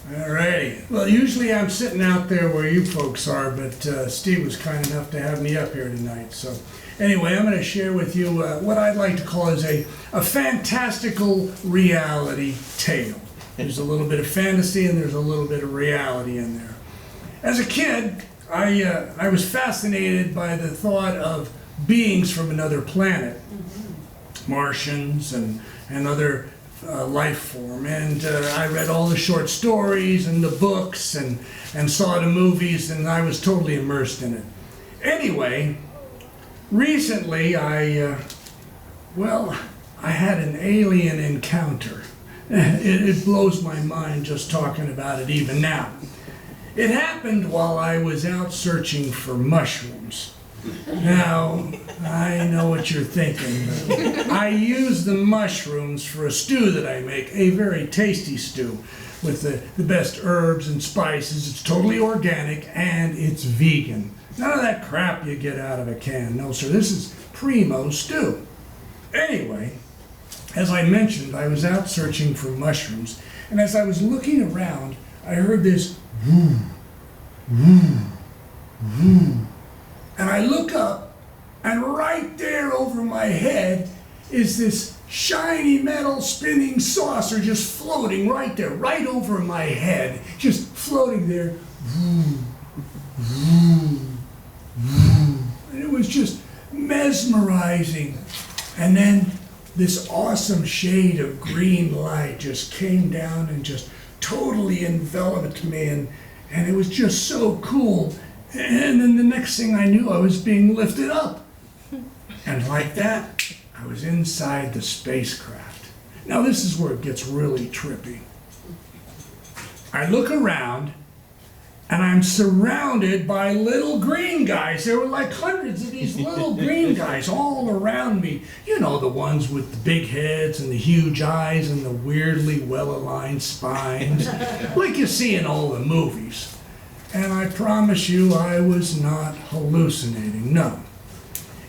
Alrighty. Well, usually I'm sitting out there where you folks are, but Steve was kind enough to have me up here tonight. So anyway, I'm going to share with you what I'd like to call is a fantastical reality tale. There's a little bit of fantasy and there's a little bit of reality in there. As a kid, I was fascinated by the thought of beings from another planet, Martians and other life form, and I read all the short stories and the books and saw the movies, and I was totally immersed in it. Anyway, recently I had an alien encounter. It blows my mind just talking about it even now. It happened while I was out searching for mushrooms. Now, I know what you're thinking. I use the mushrooms for a stew that I make, a very tasty stew with the best herbs and spices. It's totally organic and it's vegan. None of that crap you get out of a can. No, sir, this is primo stew. Anyway, as I mentioned, I was out searching for mushrooms, and as I was looking around, I heard this woo, woo, woo. And I look up, and right there over my head is this shiny metal spinning saucer just floating right there, right over my head, just floating there. Vroom, vroom, vroom. And it was just mesmerizing. And then this awesome shade of green light just came down and just totally enveloped me, and it was just so cool. And then the next thing I knew, I was being lifted up. And like that, I was inside the spacecraft. Now this is where it gets really trippy. I look around, and I'm surrounded by little green guys. There were like hundreds of these little green guys all around me. You know, the ones with the big heads and the huge eyes and the weirdly well-aligned spines, like you see in all the movies. And I promise you, I was not hallucinating, no.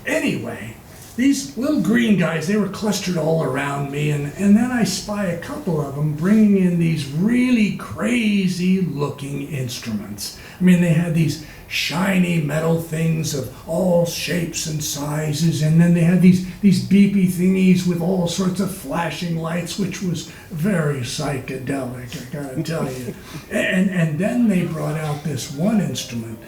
Anyway, these little green guys, they were clustered all around me, and then I spy a couple of them bringing in these really crazy looking instruments. I mean, they had these shiny metal things of all shapes and sizes, and then they had these beepy thingies with all sorts of flashing lights, which was very psychedelic, I gotta tell you. And then they brought out this one instrument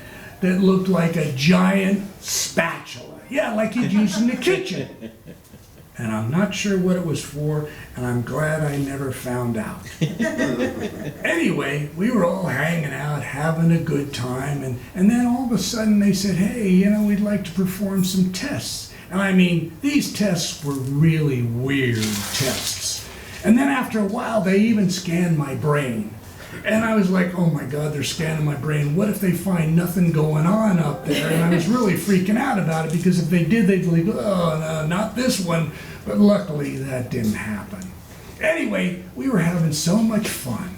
that looked like a giant spatula. Yeah, like you'd use in the kitchen. And I'm not sure what it was for, and I'm glad I never found out. Anyway, we were all hanging out, having a good time, and then all of a sudden they said, hey, you know, we'd like to perform some tests. And I mean, these tests were really weird tests. And then after a while, they even scanned my brain. And I was like, oh my God, they're scanning my brain. What if they find nothing going on up there? And I was really freaking out about it, because if they did, they'd be like, oh, no, not this one. But luckily, that didn't happen. Anyway, we were having so much fun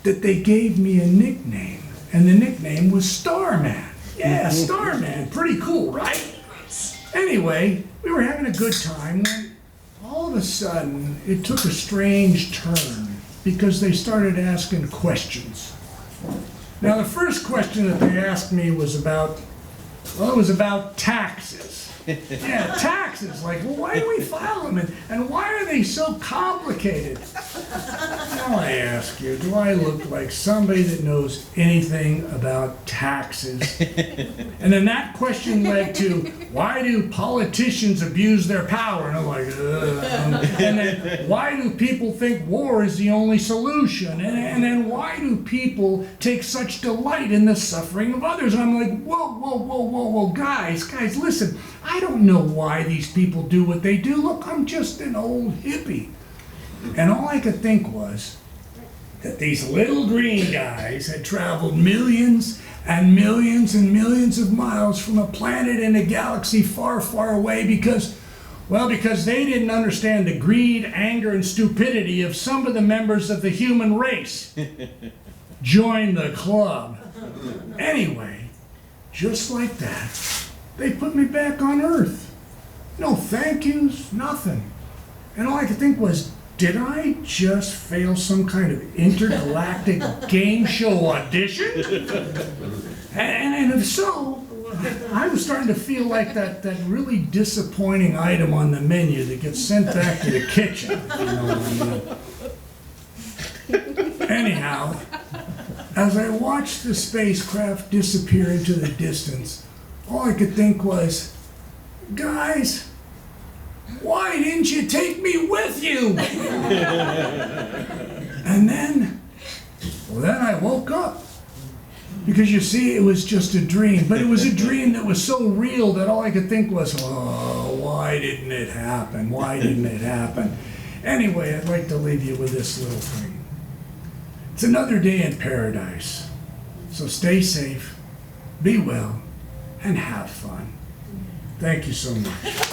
that they gave me a nickname. And the nickname was Starman. Yeah, Starman. Pretty cool, right? Anyway, we were having a good time when all of a sudden, it took a strange turn, because they started asking questions. Now, the first question that they asked me was about, well, it was about taxes. Yeah, taxes. Like, well, why do we file them? And why are they so complicated? Now I ask you, do I look like somebody that knows anything about taxes? And then that question led to, why do politicians abuse their power? And I'm like, ugh. And then, why do people think war is the only solution? And then, why do people take such delight in the suffering of others? And I'm like, whoa, guys, listen. I don't know why these people do what they do. Look, I'm just an old hippie. And all I could think was that these little green guys had traveled millions and millions and millions of miles from a planet in a galaxy far, far away because they didn't understand the greed, anger, and stupidity of some of the members of the human race. Join the club. Anyway, just like that, they put me back on Earth. No thank yous, nothing. And all I could think was, did I just fail some kind of intergalactic game show audition? And if so, I was starting to feel like that really disappointing item on the menu that gets sent back to the kitchen. You know what I mean? Anyhow, as I watched the spacecraft disappear into the distance, all I could think was, guys, why didn't you take me with you? And then I woke up. Because you see, it was just a dream. But it was a dream that was so real that all I could think was, oh, why didn't it happen? Why didn't it happen? Anyway, I'd like to leave you with this little thing. It's another day in paradise. So stay safe, be well, and have fun. Thank you so much.